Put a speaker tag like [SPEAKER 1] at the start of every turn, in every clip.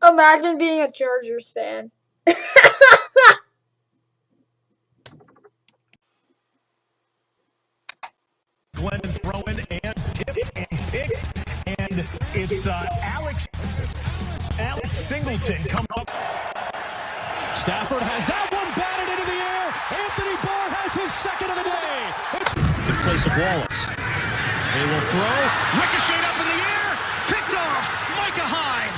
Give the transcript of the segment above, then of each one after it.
[SPEAKER 1] Imagine being a Chargers fan.
[SPEAKER 2] Glenn throwing and tipped and picked, and it's Alex Singleton coming up.
[SPEAKER 3] Stafford has that one batted into the air. Anthony Barr has his second of the day. It's
[SPEAKER 4] in place of Wallace. They will throw. Ricochet up in the air. Picked off. Micah Hyde.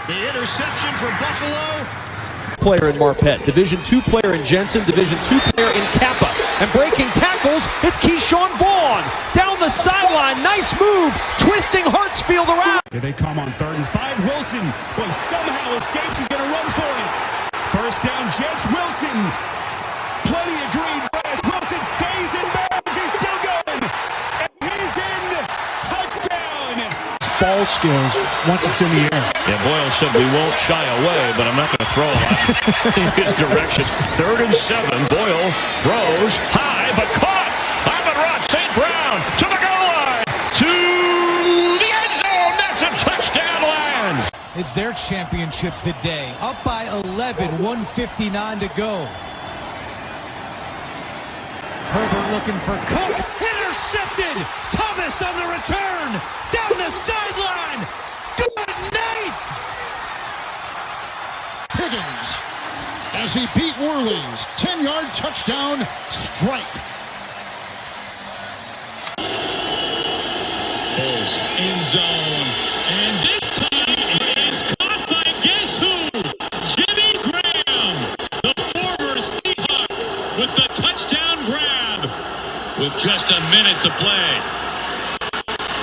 [SPEAKER 4] The interception for Buffalo.
[SPEAKER 3] player in Marpet, Division II player in Jensen, Division II player in Kappa. And breaking tackles, it's Keyshawn Vaughn. Down the sideline, nice move, twisting Hartsfield around.
[SPEAKER 2] Here they come on 3rd and 5. Wilson, boy, somehow escapes. He's going to run for it. First down, Jets. Wilson. Plenty of green grass. Wilson stays in bounds. He's still going. And he's in. Touchdown.
[SPEAKER 4] Ball skills once it's in the air.
[SPEAKER 5] Yeah, Boyle said we won't shy away, but I'm not going to throw a lot in his direction. 3rd and 7. Boyle throws high, but caught. Amon-Ra St. Brown to the goal line. To the end zone. That's a touchdown, Lions.
[SPEAKER 6] It's their championship today. Up by 11, 1:59 to go. Herbert looking for Cook. Intercepted. Thomas on the return. Down the sideline. Good night.
[SPEAKER 4] Higgins, as he beat Orleans, 10-yard touchdown strike.
[SPEAKER 7] Foles end zone, and this time it is caught by guess who? Jimmy Graham, the former Seahawk, with the touchdown grab with just a minute to play.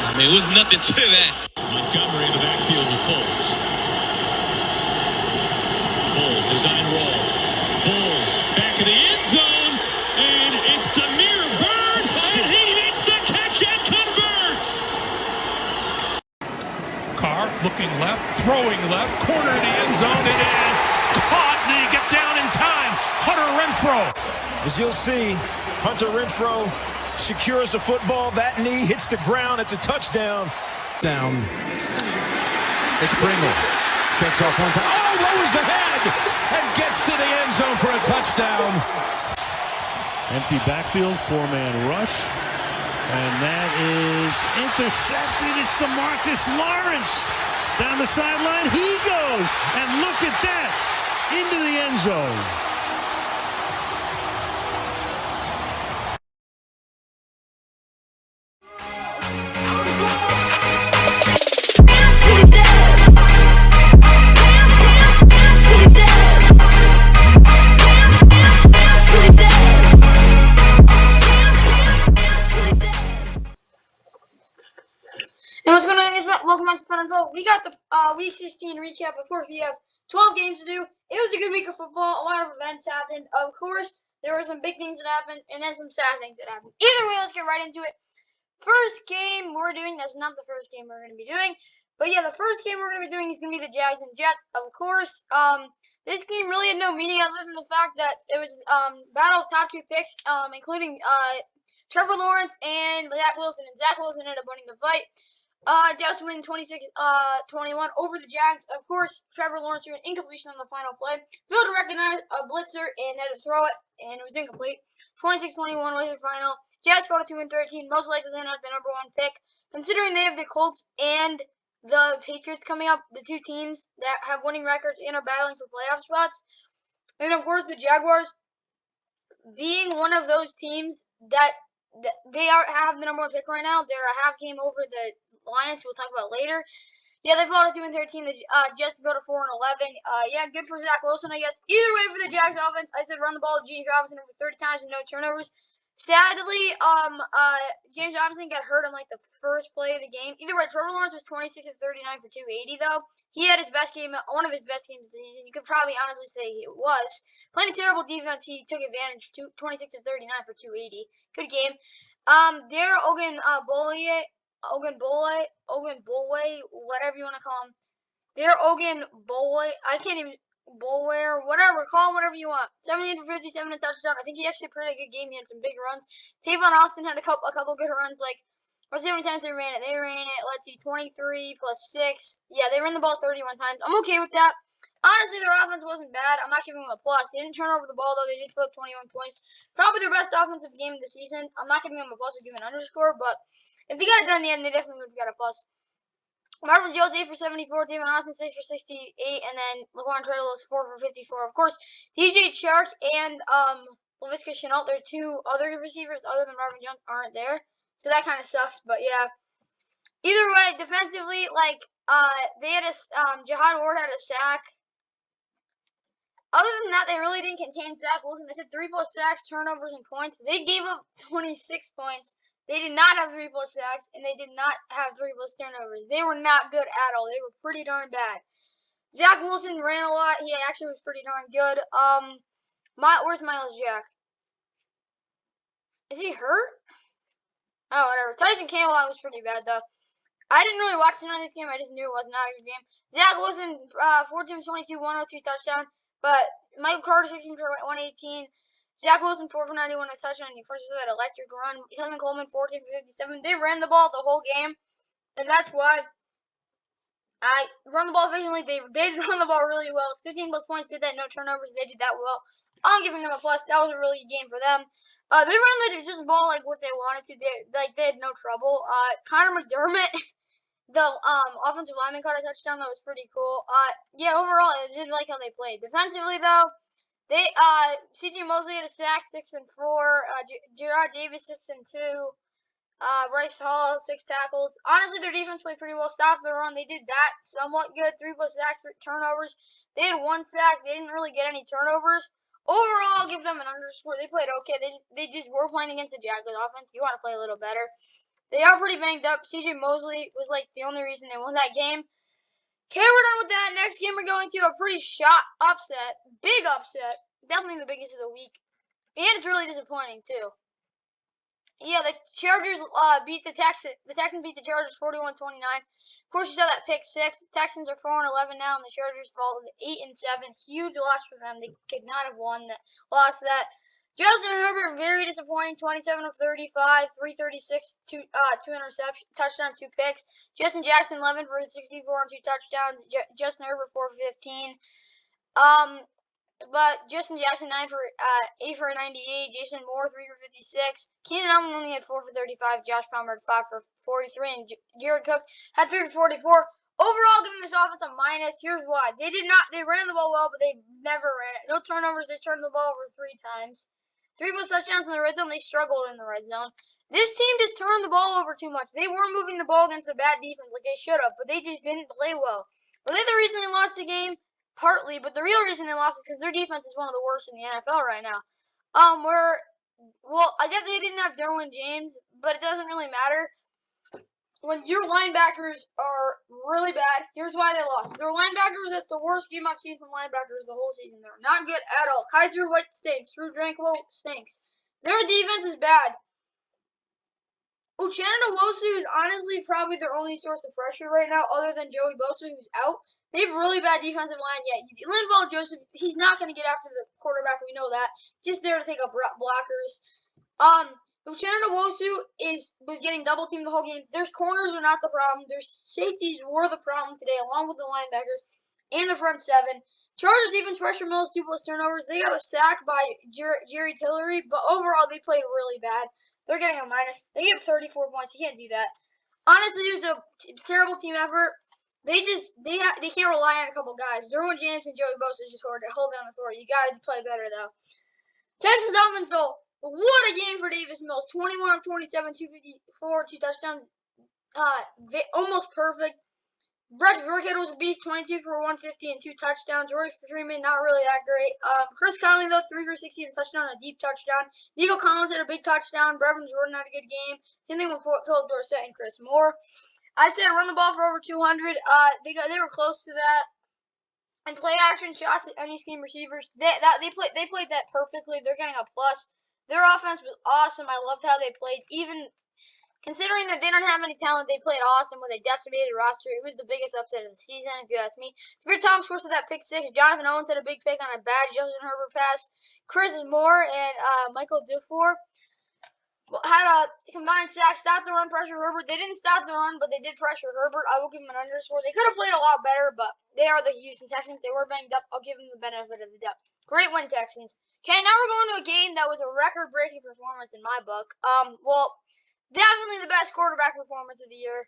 [SPEAKER 7] I mean, it was nothing to that. Montgomery in the backfield with Foles. Foles, design roll. Foles, back in the end zone, and it's Demir Bird, and he makes the catch and converts.
[SPEAKER 3] Carr looking left, throwing left, corner of the end zone. It is caught. Did he get down in time? Hunter Renfrow.
[SPEAKER 2] As you'll see, Hunter Renfrow secures the football. That knee hits the ground. It's a touchdown.
[SPEAKER 4] Down. It's Pringle. Checks off one time.
[SPEAKER 2] Oh, lowers the head and gets to the end zone for a touchdown.
[SPEAKER 8] Empty backfield, 4-man rush. And that is intercepted. It's the Marcus Lawrence. Down the sideline, he goes. And look at that. Into the end zone.
[SPEAKER 1] And what's going on, guys? Welcome back to Fun and Vote. We got the Week 16 recap. Of course, we have 12 games to do. It was a good week of football. A lot of events happened. Of course, there were some big things that happened, and then some sad things that happened. Either way, let's get right into it. First game we're doing, that's not the first game we're going to be doing. But yeah, the first game we're going to be doing is going to be the Jags and Jets. Of course, this game really had no meaning other than the fact that it was battle of top 2 picks, including Trevor Lawrence and Zach Wilson. And Zach Wilson ended up winning the fight. Jets win 26-21 over the Jags. Of course, Trevor Lawrence threw an incompletion on the final play. Failed to recognize a blitzer and had to throw it, and it was incomplete. 26-21 was your final. Jets go to 2-13, most likely end up the number 1 pick. Considering they have the Colts and the Patriots coming up, the 2 teams that have winning records and are battling for playoff spots. And of course, the Jaguars being one of those teams that they have the number 1 pick right now. They're a half game over the Lions, we'll talk about later. Yeah, they fall to 2-13. The Jets go to 4-11. Yeah, good for Zach Wilson, I guess. Either way, for the Jags offense, I said run the ball to James Robinson over 30 times and no turnovers. Sadly, James Robinson got hurt on like the first play of the game. Either way, Trevor Lawrence was 26 of 39 for 280 though. He had his best game, one of his best games of the season. You could probably honestly say it was. Playing a terrible defense, he took advantage. 26 of 39 for 280. Good game. There, Ogun Bolway, whatever you want to call him. They're Ogun Bolway. I can't even Bolware, whatever. Call him whatever you want. 78 for 57 and touchdown. I think he actually played a good game. He had some big runs. Tavon Austin had a couple good runs. Like Let's see how many times they ran it. They ran it, let's see, 23 plus 6. Yeah, they ran the ball 31 times. I'm okay with that. Honestly, their offense wasn't bad. I'm not giving them a plus. They didn't turn over the ball, though. They did put up 21 points. Probably their best offensive game of the season. I'm not giving them a plus or giving an underscore, but if they got it done in the end, they definitely would have got a plus. Marvin Jones 8 for 74, David Austin 6 for 68, and then Laquan Treadwell is 4 for 54. Of course, DJ Chark and Laviska Shenault, their two other receivers other than Marvin Jones, aren't there. So that kind of sucks, but yeah. Either way, defensively, like, they had a, Jihad Ward had a sack. Other than that, they really didn't contain Zach Wilson. They said 3+ sacks, turnovers, and points. They gave up 26 points. They did not have 3+ sacks, and they did not have 3+ turnovers. They were not good at all. They were pretty darn bad. Zach Wilson ran a lot. He actually was pretty darn good. Where's Miles Jack? Is he hurt? Oh, whatever. Tyson Campbell was pretty bad, though. I didn't really watch none of this game. I just knew it was not a good game. Zach Wilson, 14-22, 102 touchdown. But Michael Carter, 16 for 118. Zach Wilson, 4 for 91, a touchdown. He forces that electric run. Kevin Coleman, 14 for 57. They ran the ball the whole game. And that's why I run the ball efficiently. They run the ball really well. 15+ points, did that, no turnovers. They did that well. I'm giving them a plus. That was a really good game for them. They ran the ball like what they wanted to. They had no trouble. Connor McDermott, the offensive lineman, caught a touchdown. That was pretty cool. Yeah, overall, I did like how they played. Defensively, though, they C.J. Mosley had a sack, 6 and 4. Gerard Davis, 6 and 2. Bryce Hall, 6 tackles. Honestly, their defense played pretty well. Stopped the run. They did that somewhat good. 3+ sacks, turnovers. They had 1 sack. They didn't really get any turnovers. Overall, I'll give them an underscore. They played okay. They just were playing against the Jags offense. You want to play a little better. They are pretty banged up. C.J. Mosley was like the only reason they won that game. Okay, we're done with that. Next game, we're going to a pretty upset. Big upset. Definitely the biggest of the week. And it's really disappointing, too. Yeah, the Chargers beat the Texans. The Texans beat the Chargers 41-29. Of course, you saw that pick 6. The Texans are 4-11 now, and the Chargers fall to 8-7. Huge loss for them. They could not have lost that. Justin Herbert, very disappointing. 27 of 35, 336, 2 interceptions, touchdown, 2 picks. Justin Jackson, 11 for 64 and 2 touchdowns. Justin Herbert, 4 for 15. But Justin Jackson, 8 for 98. Jason Moore, 3 for 56. Keenan Allen only had 4 for 35. Josh Palmer had 5 for 43. And Jared Cook had 3 for 44. Overall, giving this offense a minus. Here's why. They ran the ball well, but they never ran it. No turnovers. They turned the ball over 3 times. 3+ touchdowns in the red zone. They struggled in the red zone. This team just turned the ball over too much. They weren't moving the ball against a bad defense like they should have, but they just didn't play well. Were they the reason they lost the game? Partly, but the real reason they lost is because their defense is one of the worst in the NFL right now. I guess they didn't have Derwin James, but it doesn't really matter. When your linebackers are really bad, here's why they lost. Their linebackers, that's the worst game I've seen from linebackers the whole season. They're not good at all. Kaiser White stinks. Drew Tranquil stinks. Their defense is bad. Uchenna Nwosu is honestly probably their only source of pressure right now, other than Joey Bosa, who's out. They have really bad defensive line yet. Linval Joseph, he's not going to get after the quarterback. We know that. Just there to take up blockers. Uchenna Nwosu was getting double teamed the whole game. Their corners are not the problem. Their safeties were the problem today, along with the linebackers and the front 7. Chargers defense pressure Mills, 2+ turnovers. They got a sack by Jerry Tillery, but overall they played really bad. They're getting a minus. They gave 34 points. You can't do that. Honestly, it was a terrible team effort. They can't rely on a couple guys. Derwin James and Joey Bosa just hold down the fort. You got to play better though. Texans offense though, what a game for Davis Mills. 21 of 27, 254, 2 touchdowns. Almost perfect. Brett Burkhead was a beast, 22 for 150 and 2 touchdowns. Roy Freeman, not really that great. Chris Conley, though, 3 for 60 and a touchdown, a deep touchdown. Nico Collins had a big touchdown. Brevin Jordan had a good game. Same thing with Philip Dorsett and Chris Moore. I said run the ball for over 200. They were close to that. And play action shots at any scheme receivers. They played that perfectly. They're getting a plus. Their offense was awesome. I loved how they played. Even considering that they don't have any talent, they played awesome with a decimated roster. It was the biggest upset of the season, if you ask me. Severe Thomas forced that pick 6. Jonathan Owens had a big pick on a bad Justin Herbert pass. Chris Moore and Michael Dufour had a combined sack, stopped the run, pressure Herbert. They didn't stop the run, but they did pressure Herbert. I will give them an underscore. They could have played a lot better, but they are the Houston Texans. They were banged up. I'll give them the benefit of the doubt. Great win, Texans. Okay, now we're going to a game that was a record-breaking performance in my book. Well, definitely the best quarterback performance of the year.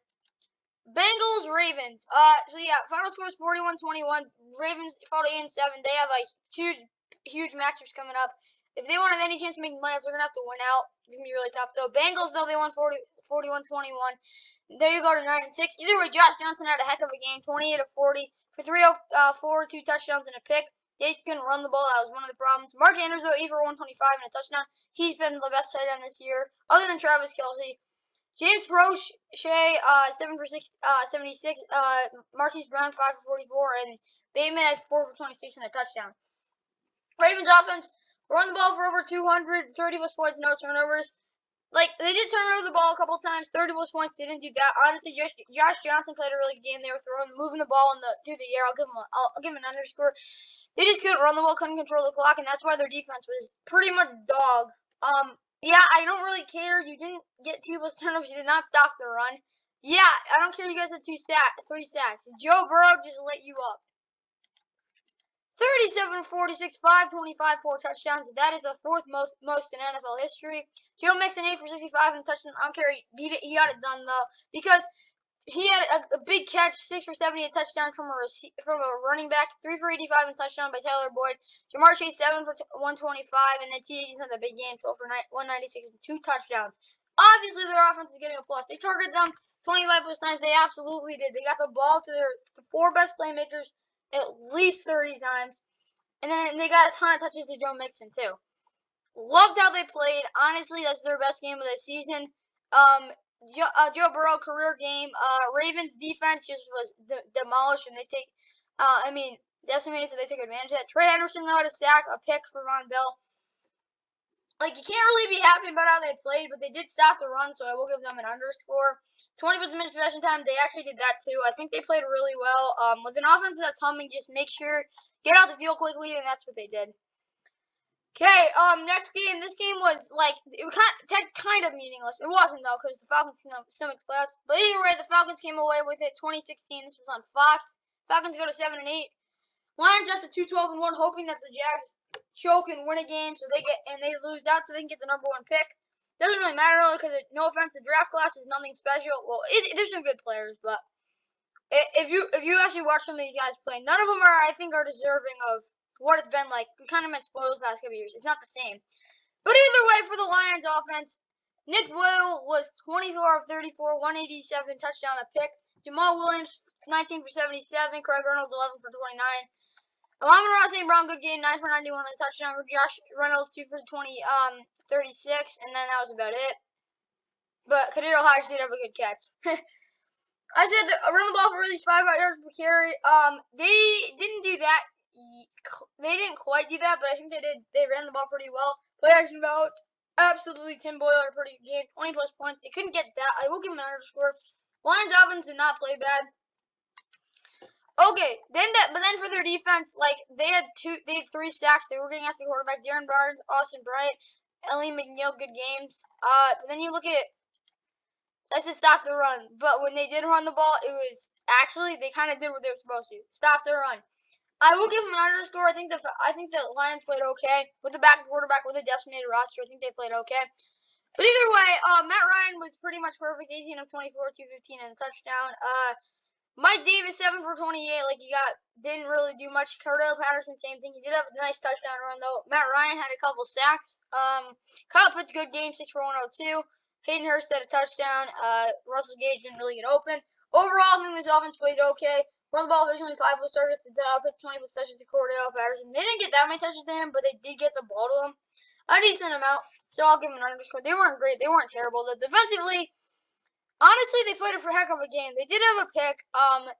[SPEAKER 1] Bengals, Ravens. So yeah, final score is 41-21. Ravens fall to 8-7. They have like huge matchups coming up. If they want to have any chance of making playoffs, they're gonna have to win out. It's gonna be really tough though. Bengals though, they won 41-21. There you go to 9-6. Either way, Josh Johnson had a heck of a game, 28 of 40 for 304, 2 touchdowns and a pick. They just couldn't run the ball. That was one of the problems. Mark Andrews though, 8 for 125 and a touchdown. He's been the best tight end this year, other than Travis Kelce. James Prochet, 7 for 76. Marquise Brown, 5 for 44, and Bateman had 4 for 26 and a touchdown. Ravens offense run the ball for over 200, 30 plus points, no turnovers. Like, they did turn over the ball a couple times, 30 plus points. They didn't do that. Honestly, Josh Johnson played a really good game. They were moving the ball through the air. I'll give him an underscore. They just couldn't run the ball, couldn't control the clock, and that's why their defense was pretty much dog. Yeah, I don't really care. You didn't get 2 plus turnovers. You did not stop the run. Yeah, I don't care. You guys had 3 sacks. Joe Burrow just lit you up. 37-46, 525, 4 touchdowns. That is the 4th most in NFL history. Joe Mixon 8 for 65 and a touchdown. I don't care. He got it done though because he had a big catch, 6 for 70, a touchdown from a running back, 3 for 85 and a touchdown by Tyler Boyd. Jamar Chase 7 for 125, and then T. Higgins had a big game, 12 for 196 and 2 touchdowns. Obviously, their offense is getting a plus. They targeted them 25 plus times. They absolutely did. They got the ball to their 4 best playmakers at least 30 times. And then they got a ton of touches to Joe Mixon, too. Loved how they played. Honestly, that's their best game of the season. Joe Burrow, career game. Ravens defense just was demolished, and they decimated, so they took advantage of that. Trey Henderson, though, had a sack, a pick for Von Bell. Like, you can't really be happy about how they played, but they did stop the run, so I will give them an underscore. 20 minutes possession time, they actually did that too. I think they played really well. With an offense that's humming, just make sure, get out the field quickly, and that's what they did. Okay, next game. This game was, like, it was kind of meaningless. It wasn't, though, because the Falcons still make the playoffs. But either way, the Falcons came away with it, 2016. This was on Fox. Falcons go to 7-8. Lions up to 2-12-1, hoping that the Jags choke and win a game, so they lose out, so they can get the number 1 pick. Doesn't really matter really because, no offense, the draft class is nothing special. Well, there's some good players, but if you actually watch some of these guys play, none of them I think are deserving of what it's been like. We kind of been spoiled the past couple years. It's not the same. But either way, for the Lions offense, Nick Boyle was 24 of 34, 187, touchdown, a pick. Jamal Williams, 19 for 77. Craig Reynolds, 11 for 29. Amon-Ra St. Brown, good game, 9 for 91 on a touchdown. Josh Reynolds, 2 for 36, and then that was about it. But Kadir Hodge did have a good catch. I said run the ball for at least 5 yards per carry. They didn't do that. They didn't quite do that, but I think they did. They ran the ball pretty well. Play action about absolutely Tim Boyle had a pretty good game, 20 plus points. They couldn't get that. I will give them an underscore. Lions offense did not play bad. Okay, but then for their defense, like they had 3 sacks. They were getting after the quarterback. Darren Barnes, Austin Bryant, Ellie McNeil, good games. But then you look at let's just stop the run. But when they did run the ball, it was actually they kind of did what they were supposed to. Stop the run. I will give them an underscore. I think the Lions played okay with the backup quarterback with a decimated roster. I think they played okay. But either way, Matt Ryan was pretty much perfect. 18 of 24, 215 and a touchdown. Mike Davis, 7 for 28. Like, didn't really do much. Cordell Patterson, same thing. He did have a nice touchdown run, though. Matt Ryan had a couple sacks. Kyle Pitts, good game, 6 for 102. Hayden Hurst had a touchdown. Russell Gage didn't really get open. Overall, I think this offense played okay. Run the ball efficiently, 5 plus targets to Pitts, 20 plus touches to Cordell Patterson. They didn't get that many touches to him, but they did get the ball to him. A decent amount. So I'll give them an underscore. They weren't great. They weren't terrible. Defensively, honestly, they played a heck of a game. They did have a pick.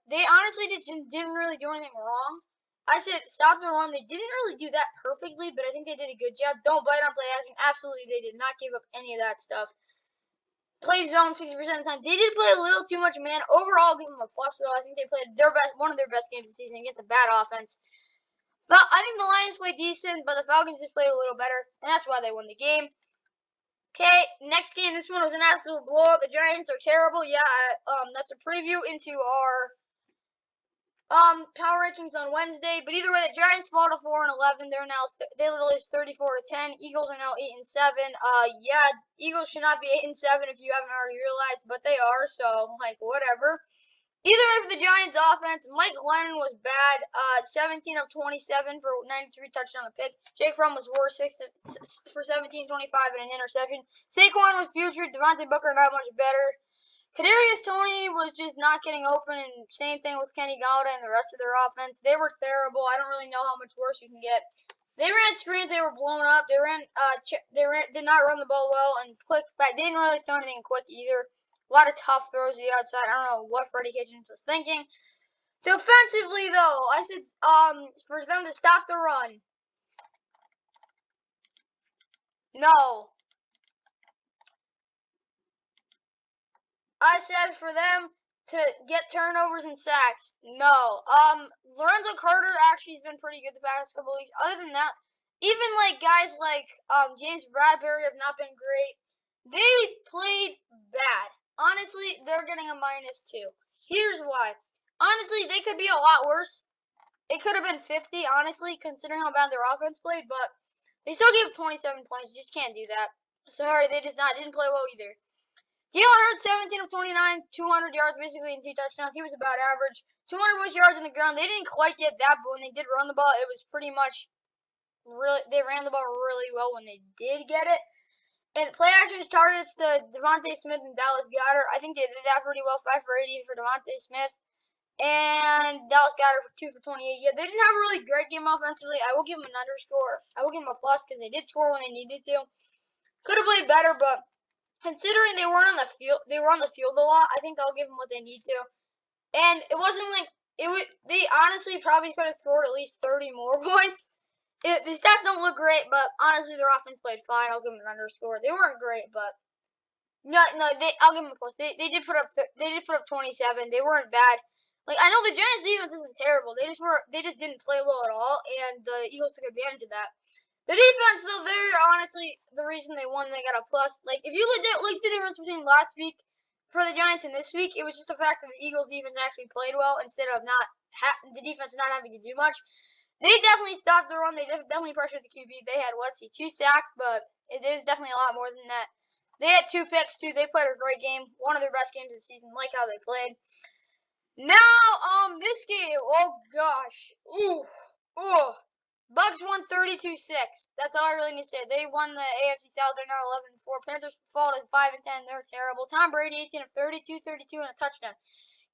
[SPEAKER 1] They honestly didn't really do anything wrong. I said stop the run. They didn't really do that perfectly, but I think they did a good job. Don't bite on play action. Absolutely, they did not give up any of that stuff. Played zone 60% of the time. They did play a little too much man. Overall, I'll give them a plus, though. I think they played one of their best games this season against a bad offense. I think the Lions played decent, but the Falcons just played a little better, and that's why they won the game. Okay, next game. This one was an absolute blowout. The Giants are terrible. Yeah, that's a preview into our power rankings on Wednesday. But either way, the Giants fall to 4-11. They lose 34-10. Eagles are now 8-7. Yeah, Eagles should not be 8-7 if you haven't already realized, but they are. So like whatever. Either way, for the Giants offense, Mike Glennon was bad. 17 of 27 for 93 touchdown and pick. Jake Fromm was worse, 6 for 17, 25 and an interception. Saquon was putrid. Devontae Booker not much better. Kadarius Toney was just not getting open, and same thing with Kenny Galladay and the rest of their offense. They were terrible. I don't really know how much worse you can get. They ran screens. They were blown up. Did not run the ball well, and they didn't really throw anything quick either. A lot of tough throws to the outside. I don't know what Freddie Kitchens was thinking. Defensively, though, I said for them to stop the run. No. I said for them to get turnovers and sacks. No. Lorenzo Carter actually has been pretty good the past couple weeks. Other than that, even like guys like James Bradbury have not been great. They played bad. Honestly, they're getting a -2. Here's why. Honestly, they could be a lot worse. It could have been 50, honestly, considering how bad their offense played, but they still gave 27 points. You just can't do that. Sorry, they didn't play well either. Jalen Hurts, 17 of 29, 200 yards, basically, and 2 touchdowns. He was about average. 200 plus yards on the ground. They didn't quite get that, but when they did run the ball, it was pretty much they ran the ball really well when they did get it. And play action targets to Devontae Smith and Dallas Goedert. I think they did that pretty well. 5 for 80 for Devontae Smith. And Dallas Goedert for 2 for 28. Yeah, they didn't have a really great game offensively. I will give them an underscore. I will give them a plus because they did score when they needed to. Could have played better, but considering they weren't on the field, they were on the field a lot. I think I'll give them what they need to. And it wasn't like they honestly probably could have scored at least 30 more points. The stats don't look great, but honestly, their offense played fine. I'll give them an underscore. They weren't great, but I'll give them a plus. They did put up 27. They weren't bad. Like I know the Giants' defense isn't terrible. They just didn't play well at all, and the Eagles took advantage of that. The defense, though, they're honestly the reason they won. They got a plus. Like if you looked at the difference between last week for the Giants and this week, it was just the fact that the Eagles' defense actually played well instead of the defense not having to do much. They definitely stopped the run. They definitely pressured the QB. They had, 2 sacks, but it was definitely a lot more than that. They had 2 picks, too. They played a great game. One of their best games of the season. Like how they played. Now, this game. Oh, gosh. Ooh. Bucs won 32-6. That's all I really need to say. They won the AFC South. They're now 11-4. Panthers fall to 5-10. They're terrible. Tom Brady, 18 of 32, 32, and a touchdown.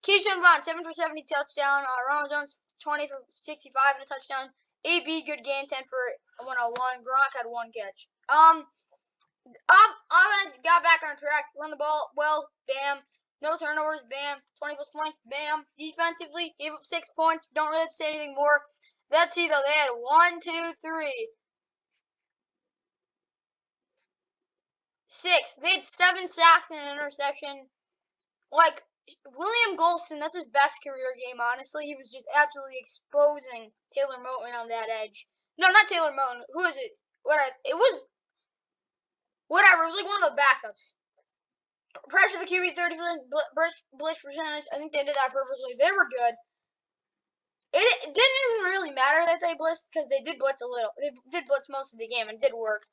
[SPEAKER 1] Keyshawn Vaughn, 7 for 70 touchdown. Ronald Jones, 20 for 65 and a touchdown. AB, good game, 10 for 101. Gronk had 1 catch. Offense got back on track. Run the ball well. Bam. No turnovers. Bam. 20 plus points. Bam. Defensively, gave up 6 points. Don't really have to say anything more. Let's see, though. They had 1, 2, 3, 6. They had 7 sacks and an interception. Like, William Golston, that's his best career game, honestly. He was just absolutely exposing Taylor Moton on that edge. No, not Taylor Moton. Who is it? It was whatever. It was like one of the backups. Pressure the QB, 30% blitz percentage. I think they did that perfectly. They were good. It didn't even really matter that they blitzed because they did blitz a little. They did blitz most of the game and it did work.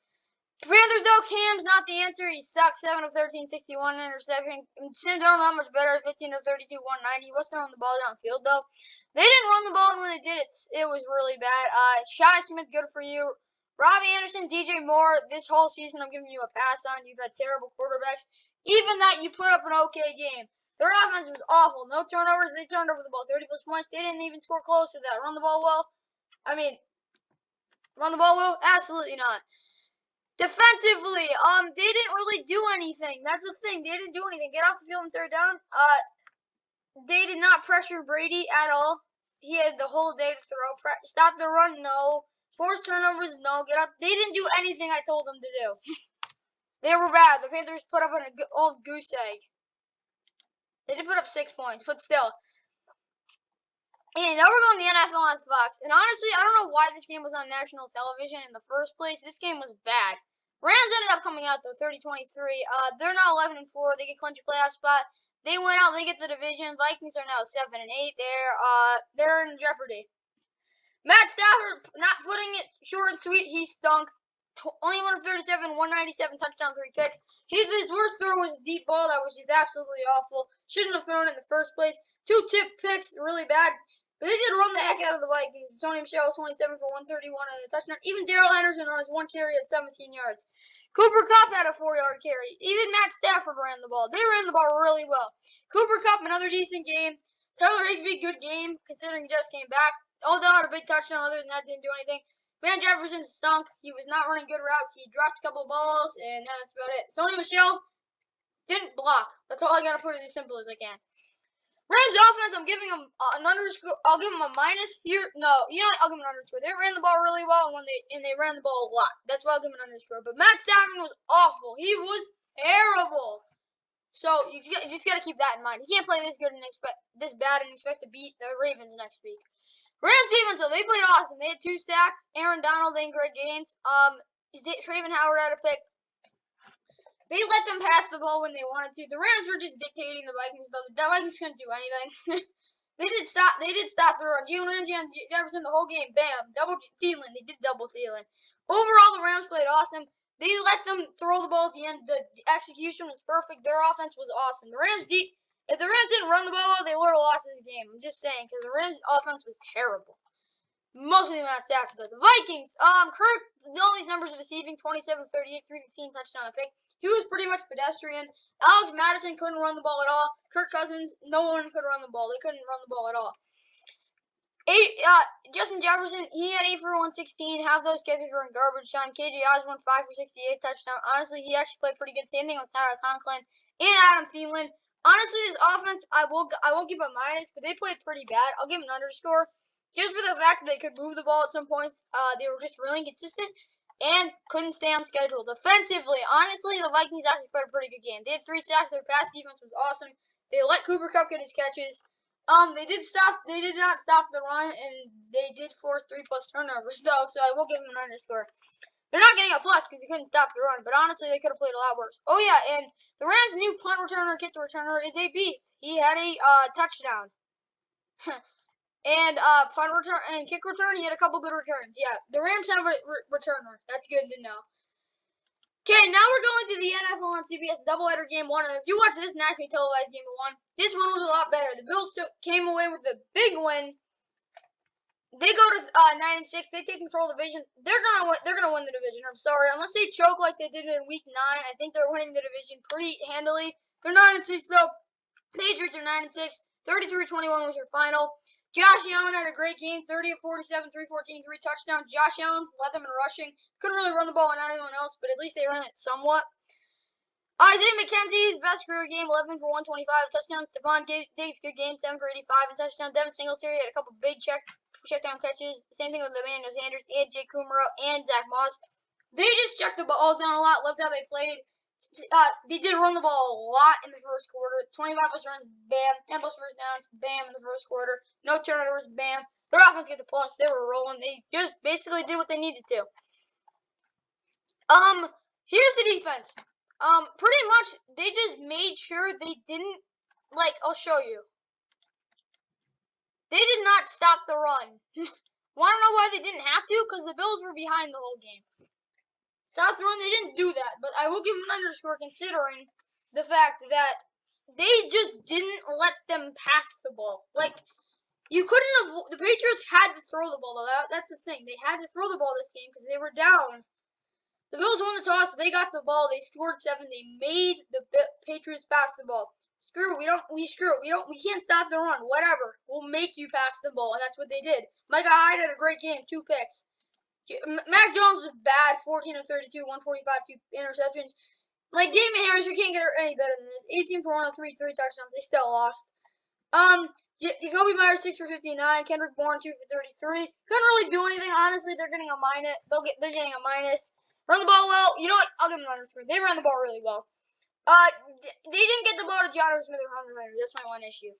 [SPEAKER 1] Panthers, though, Cam's not the answer. He sucked. 7 of 13, 61 interception. Sam Darnold not much better. 15 of 32, 190. He was throwing the ball downfield, though. They didn't run the ball, and when they did, it was really bad. Shi Smith, good for you. Robbie Anderson, DJ Moore, this whole season I'm giving you a pass on. You've had terrible quarterbacks. Even that, you put up an okay game. Their offense was awful. No turnovers. They turned over the ball 30 plus points. They didn't even score close to that. Run the ball well? Run the ball well? Absolutely not. Defensively, they didn't really do anything. That's the thing. They didn't do anything. Get off the field on 3rd down. They did not pressure Brady at all. He had the whole day to throw. Stop the run, no. Force turnovers, no. Get up. They didn't do anything I told them to do. They were bad. The Panthers put up an old goose egg. They did put up 6 points, but still. And now we're going to the NFL on Fox. And honestly, I don't know why this game was on national television in the first place. This game was bad. Rams ended up coming out though, 30-23. They're now 11-4. They get clinch a playoff spot. They went out. They get the division. Vikings are now 7-8. They're in jeopardy. Matt Stafford not putting it short and sweet. He stunk. 21 of 37, 197, touchdown, 3 picks. His worst throw was a deep ball that was just absolutely awful. Shouldn't have thrown it in the first place. 2 tip picks, really bad. But they did run the heck out of the Vikings. Tony Michel, 27 for 131 and a touchdown. Even Darrell Henderson on his 1 carry at 17 yards. Cooper Kupp had a 4-yard carry. Even Matt Stafford ran the ball. They ran the ball really well. Cooper Kupp, another decent game. Tyler Higbee, good game, considering he just came back. Although had a big touchdown, other than that, didn't do anything. Van Jefferson stunk. He was not running good routes. He dropped a couple balls, and that's about it. Sony Michel didn't block. That's all I got to put it as simple as I can. Rams offense, I'm giving them an underscore. I'll give them a minus here. No, you know what? I'll give them an underscore. They ran the ball really well, and they ran the ball a lot. That's why I'll give them an underscore. But Matt Stafford was awful. He was terrible. So you just got to keep that in mind. He can't play this good and this bad and expect to beat the Ravens next week. Rams defense, though, they played awesome. They had 2 sacks. Aaron Donald and Greg Gaines. Traven Howard had a pick. They let them pass the ball when they wanted to. The Rams were just dictating the Vikings, though. The Vikings couldn't do anything. They did stop the run. Jalen Ramsey and Jefferson the whole game. Bam. Double Thielen. They did double Thielen. Overall, the Rams played awesome. They let them throw the ball at the end. The execution was perfect. Their offense was awesome. If the Rams didn't run the ball, they would have lost this game. I'm just saying, because the Rams' offense was terrible. Mostly Matt Stafford. The Vikings, Kirk, all these numbers are deceiving. 27, 38, 315, touchdown, a pick. He was pretty much pedestrian. Alex Madison couldn't run the ball at all. Kirk Cousins, no one could run the ball. They couldn't run the ball at all. Justin Jefferson, he had 8 for 116. Half those catches were in garbage time. KJ Osborne, 5 for 68, touchdown. Honestly, he actually played pretty good. Same thing with Tyler Conklin and Adam Thielen. Honestly, this offense, I won't give a minus, but they played pretty bad. I'll give them an underscore. Just for the fact that they could move the ball at some points. They were just really inconsistent and couldn't stay on schedule. Defensively, honestly, the Vikings actually played a pretty good game. They had 3 sacks. Their pass defense was awesome. They let Cooper Kupp get his catches. They did not stop the run, and they did force 3+ turnovers, though, so I will give them an underscore. They're not getting a plus because they couldn't stop the run, but honestly, they could have played a lot worse. Oh, yeah, and the Rams' new punt returner, kick returner, is a beast. He had a touchdown. And punt return and kick return, he had a couple good returns. Yeah, the Rams have a returner. That's good to know. Okay, now we're going to the NFL on CBS doubleheader game 1. And if you watch this nationally televised game 1, this one was a lot better. The Bills came away with the big win. They go to 9-6. They take control of the division. They're gonna win the division. I'm sorry, unless they choke like they did in Week 9. I think they're winning the division pretty handily. They're 9-6 though. Patriots are 9-6. 33-21 was your final. Josh Allen had a great game. 30 of 47, 314, 3 touchdowns. Josh Allen led them in rushing. Couldn't really run the ball on anyone else, but at least they ran it somewhat. Isaiah McKenzie's best career game, 11 for 125 touchdowns. Stephon Diggs, good game, 7 for 85 and touchdown. Devin Singletary had a couple big checkdown catches. Same thing with Emmanuel Sanders and Jake Kumaro and Zach Moss. They just checked the ball down a lot, loved how they played. They did run the ball a lot in the first quarter. 25+ runs, bam. 10+ first downs, bam, in the first quarter. No turnovers, bam. Their offense gets a plus. They were rolling. They just basically did what they needed to. Here's the defense. Pretty much, they just made sure they didn't, I'll show you. They did not stop the run. Want to know why they didn't have to? Because the Bills were behind the whole game. Stop the run, they didn't do that. But I will give them an underscore considering the fact that they just didn't let them pass the ball. You couldn't have, the Patriots had to throw the ball, though. That's the thing. They had to throw the ball this game because they were down. The Bills won the toss, they got the ball, they scored 7, they made the Patriots pass the ball. We can't stop the run, whatever. We'll make you pass the ball, and that's what they did. Micah Hyde had a great game, 2 picks. Mac Jones was bad, 14 of 32, 145, 2 interceptions. Damon Harris, you can't get any better than this. 18 for 103, 3 touchdowns. They still lost. Jacoby Myers, 6 for 59. Kendrick Bourne, 2 for 33. Couldn't really do anything. Honestly, they're getting a minus. They're getting a minus. Run the ball well. You know what? I'll give them an underscore. They ran the ball really well. They didn't get the ball to Jonathan Smith or Hunter Henry. That's my one issue.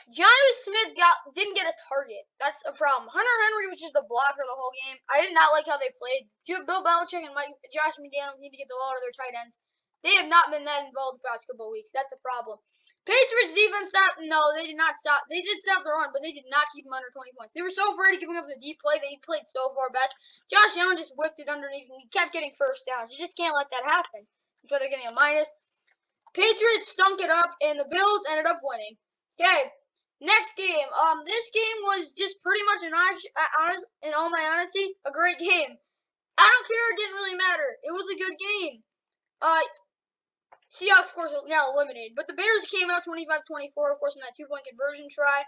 [SPEAKER 1] Jonnu Smith didn't get a target. That's a problem. Hunter Henry was just a blocker the whole game. I did not like how they played. Bill Belichick and Josh McDaniels need to get the ball to their tight ends. They have not been that involved the past couple of weeks. That's a problem. Patriots defense stopped. No, they did not stop. They did stop the run, but they did not keep them under 20 points. They were so afraid of giving up the deep play. They played so far back. Josh Allen just whipped it underneath, and he kept getting first downs. You just can't let that happen. That's why they're getting a minus. Patriots stunk it up, and the Bills ended up winning. Okay. Next game, this game was just pretty much in all my honesty, a great game. I don't care, it didn't really matter. It was a good game. Seahawks, of course, are now eliminated, but the Bears came out 25-24, of course, in that 2-point conversion try.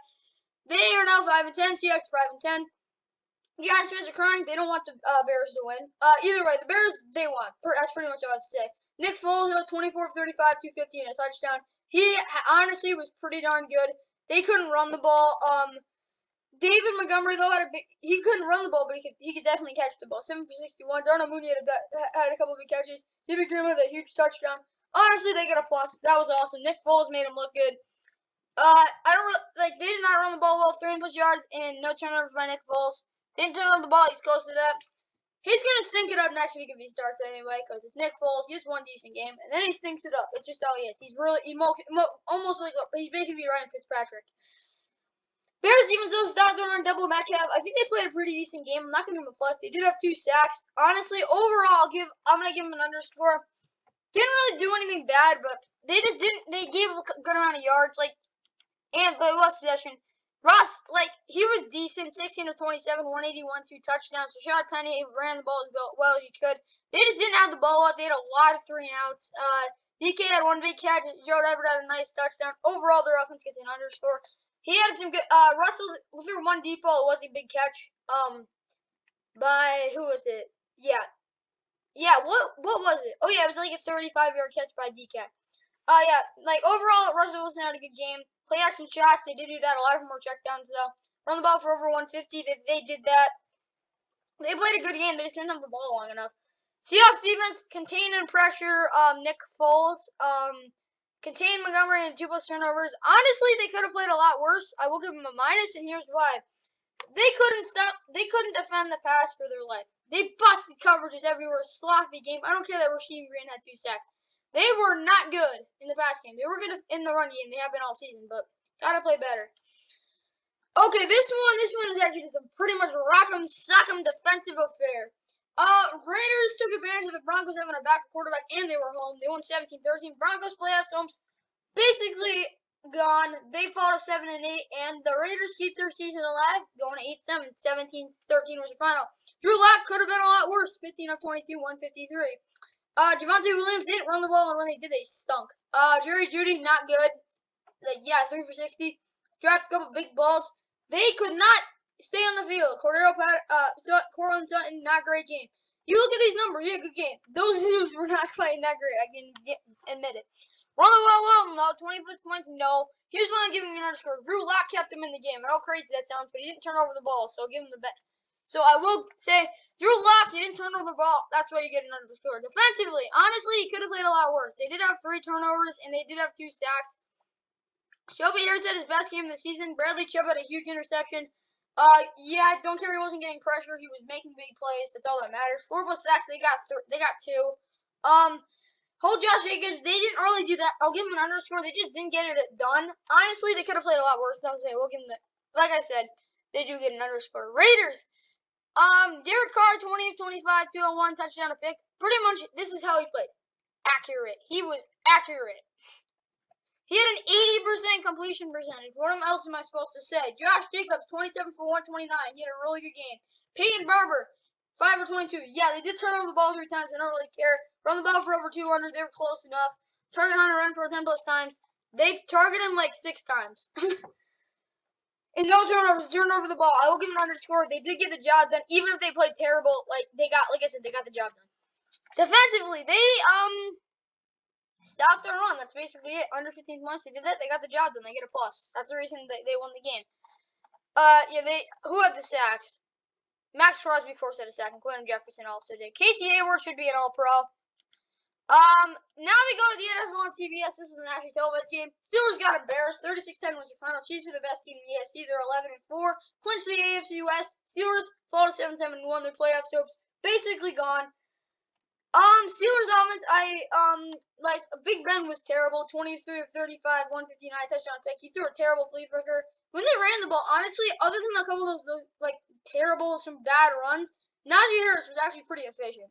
[SPEAKER 1] They are now 5-10. Seahawks 5-10. Giants fans are crying. They don't want the Bears to win. Either way, the Bears, they won. That's pretty much all I have to say. Nick Foles, 24 of 35, 250, and a touchdown. He honestly was pretty darn good. They couldn't run the ball. David Montgomery though he couldn't run the ball, but he could definitely catch the ball. 7 for 61. Darnell Mooney had a couple of big catches. Jimmy Graham had a huge touchdown. Honestly, they got a plus. That was awesome. Nick Foles made him look good. They did not run the ball well. 3+ yards and no turnovers by Nick Foles. Didn't turn over the ball. He's close to that. He's gonna stink it up next week if he starts anyway, because it's Nick Foles. He has one decent game, and then he stinks it up. It's just how he is. He's really almost like he's basically Ryan Fitzpatrick. Bears defense though stopped on double Metcalf. I think they played a pretty decent game. I'm not gonna give them a plus. They did have 2 sacks. Honestly, overall, I'm gonna give them an underscore. Didn't really do anything bad, but they just didn't. They gave a good amount of yards, but it was possession. Ross, he was decent, 16 of 27, 181, 2 touchdowns. Rashad Penny ran the ball as well as you could. They just didn't have the ball up. They had a lot of 3-and-outs. DK had 1 big catch. Joe Everett had a nice touchdown. Overall, their offense gets an underscore. He had some good. Russell threw 1 deep ball. It was a big catch. By who was it? Yeah. What was it? Oh yeah, it was like a 35-yard catch by DK. Overall, Russell Wilson had a good game. Play action shots, they did do that. A lot of them were checkdowns, though. Run the ball for over 150, they did that. They played a good game, they just didn't have the ball long enough. Seahawks defense contained and pressure Nick Foles. Contained Montgomery and 2+ turnovers. Honestly, they could have played a lot worse. I will give them a minus, and here's why. They couldn't defend the pass for their life. They busted coverages everywhere. Sloppy game. I don't care that Rasheed Green had 2 sacks. They were not good in the pass game. They were good in the run game. They have been all season, but gotta play better. Okay, this one is actually just a pretty much rock'em sock'em defensive affair. Raiders took advantage of the Broncos having a backup quarterback, and they were home. They won 17-13. Broncos playoff hopes basically gone. They fall to 7-8, and the Raiders keep their season alive, going to 8-7. 17-13 was the final. Drew Lock could have been a lot worse. 15 of 22, 153. Javonte Williams didn't run the ball, and when they did, they stunk. Jerry Jeudy, not good. 3 for 60. Dropped a couple big balls. They could not stay on the field. Courtland Sutton, not great game. You look at these numbers, yeah, good game. Those dudes were not playing that great, I can admit it. Run the ball well, no. 20+ points, no. Here's why I'm giving him an underscore. Drew Lock kept him in the game. How crazy that sounds, but he didn't turn over the ball, so I'll give him the bet. So I will say, Drew Lock, he didn't turn over the ball. That's why you get an underscore. Defensively, honestly, he could have played a lot worse. They did have 3 turnovers, and they did have 2 sacks. Shelby Harris had his best game of the season. Bradley Chubb had a huge interception. Don't care he wasn't getting pressure. He was making big plays. That's all that matters. 4+ sacks, they got 2. Hold Josh Jacobs, they didn't really do that. I'll give them an underscore. They just didn't get it done. Honestly, they could have played a lot worse. We'll give them like I said, they do get an underscore. Raiders. Derek Carr, 20 of 25, 201, touchdown, a pick. Pretty much, this is how he played. Accurate. He was accurate. He had an 80% completion percentage. What else am I supposed to say? Josh Jacobs, 27 for 129. He had a really good game. Peyton Barber, 5 for 22. Yeah, they did turn over the ball 3 times. I don't really care. Run the ball for over 200. They were close enough. Target Hunter run for 10+ times. They targeted him 6 times. And no turnovers, turned over the ball. I will give an underscore. They did get the job done, even if they played terrible. They got the job done. Defensively, they stopped their run. That's basically it. Under 15 points, they did that. They got the job done. They get a plus. That's the reason they won the game. Who had the sacks? Max Crosby, of course, had a sack, and Quentin Jefferson also did. Casey Hayward should be an All-Pro. Now we go to the NFL on CBS. This was a nationally televised game. Steelers got embarrassed. 36-10 was your final. Chiefs were the best team in the AFC. They're 11-4. Clinched the AFC West. Steelers fall to 7-7 and won their playoff hopes. Basically gone. Steelers offense, Big Ben was terrible. 23 of 35, 159 touchdown pick. He threw a terrible flea flicker. When they ran the ball, honestly, other than a couple of those some bad runs, Najee Harris was actually pretty efficient.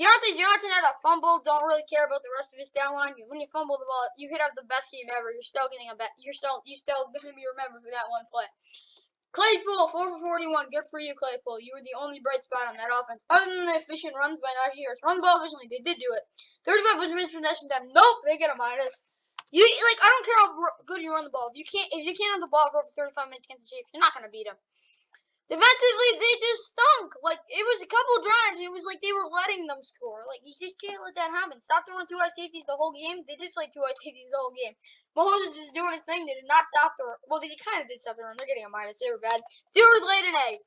[SPEAKER 1] Deontay Johnson had a fumble. Don't really care about the rest of his down line. When you fumble the ball, you hit out the best game ever. You're still getting you're still going to be remembered for that one play. Claypool, 4 for 41. Good for you, Claypool. You were the only bright spot on that offense. Other than the efficient runs by Najee Harris. Run the ball efficiently. They did do it. 35 minutes possession time. Nope, they get a minus. I don't care how good you run the ball. If you can't run the ball for over 35 minutes against the Chiefs, you're not going to beat them. Defensively, they just stunk. It was a couple drives. It was like they were letting them score. You just can't let that happen. Stop throwing 2 high safeties the whole game. They did play 2 high safeties the whole game. Mahomes is just doing his thing. They did not stop the run. Well, they kind of did stop the run. They're getting a minus. They were bad. Steelers laid an egg.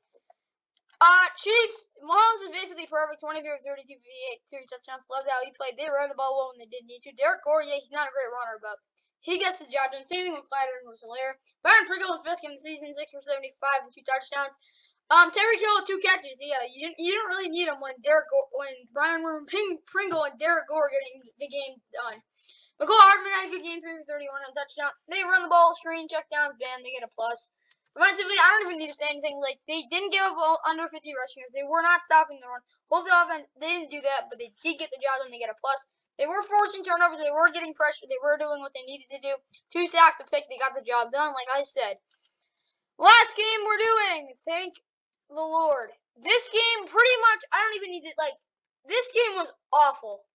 [SPEAKER 1] Chiefs, Mahomes was basically perfect. 23 of 32 for 3 touchdowns. Loved how he played. They ran the ball well when they did need to. Derek Gore, yeah, he's not a great runner, but he gets the job done. Same thing with Clyde and Rosaire. Byron Pringle was best game of the season, 6 for 75 and 2 touchdowns. Terry Hill 2 catches. Yeah, you didn't really need him when Brian Pringle and Derek Gore getting the game done. McCall Hardman had a good game, 3 for 31 and a touchdown. They run the ball, screen, checkdowns, bam, they get a plus. Offensively, I don't even need to say anything. They didn't give up under 50 rushing yards. They were not stopping the run. Hold the offense, they didn't do that, but they did get the job done. They get a plus. They were forcing turnovers. They were getting pressure. They were doing what they needed to do. 2 sacks to pick. They got the job done, like I said. Last game we're doing. Thank the Lord. This game, pretty much, I don't even need to, this game was awful.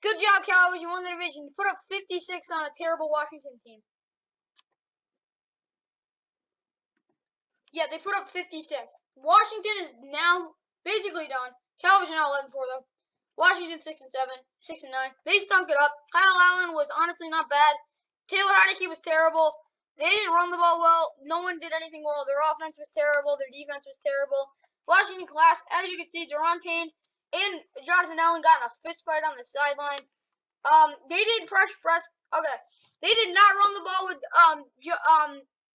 [SPEAKER 1] Good job, Cowboys. You won the division. You put up 56 on a terrible Washington team. Yeah, they put up 56. Washington is now basically done. Cowboys are now 11-4, though. Washington 6-7, 6-9. They stunk it up. Kyle Allen was honestly not bad. Taylor Heineke was terrible. They didn't run the ball well. No one did anything well. Their offense was terrible. Their defense was terrible. Washington collapsed. As you can see, Daron Payne and Jonathan Allen got in a fist fight on the sideline. They did press. Okay, they did not run the ball with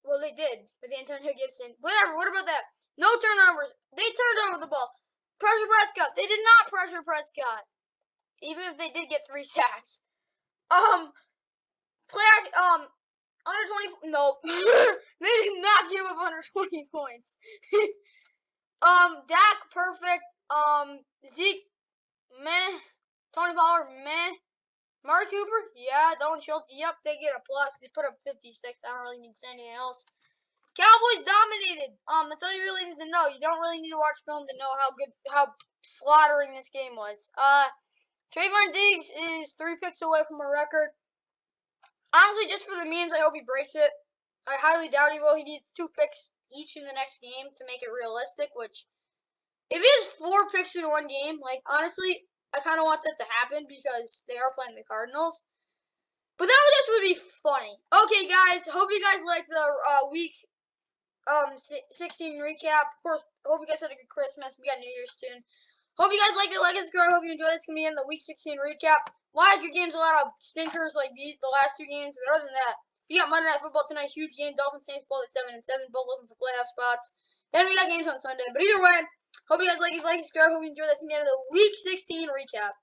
[SPEAKER 1] well, they did with Antonio Gibson. Whatever. What about that? No turnovers. They turned over the ball. Pressure Prescott. They did not pressure Prescott, even if they did get 3 sacks. Under 20. Nope. They did not give up under 20 points. Dak perfect. Zeke meh. Tony Pollard meh. Mark Cooper, yeah. Dalton Schultz, yep. They get a plus. They put up 56. I don't really need to say anything else. Cowboys dominated. That's all you really need to know. You don't really need to watch film to know how slaughtering this game was. Trayvon Diggs is 3 picks away from a record. Honestly, just for the memes, I hope he breaks it. I highly doubt he will. He needs 2 picks each in the next game to make it realistic, which, if he has 4 picks in one game, honestly, I kind of want that to happen because they are playing the Cardinals. But that just would be funny. Okay, guys, hope you guys liked the week 16 recap. Of course, hope you guys had a good Christmas. We got New Year's soon. Hope you guys like it. Like and subscribe. Hope you enjoy this. It's going to be in the week 16 recap. Why good games, a lot of stinkers like the last 2 games. But other than that, we got Monday Night Football tonight. Huge game. Dolphins Saints both at 7-7. Both looking for playoff spots. Then we got games on Sunday. But either way, hope you guys like it. Like and subscribe. Hope you enjoy this. It's going to be in the week 16 recap.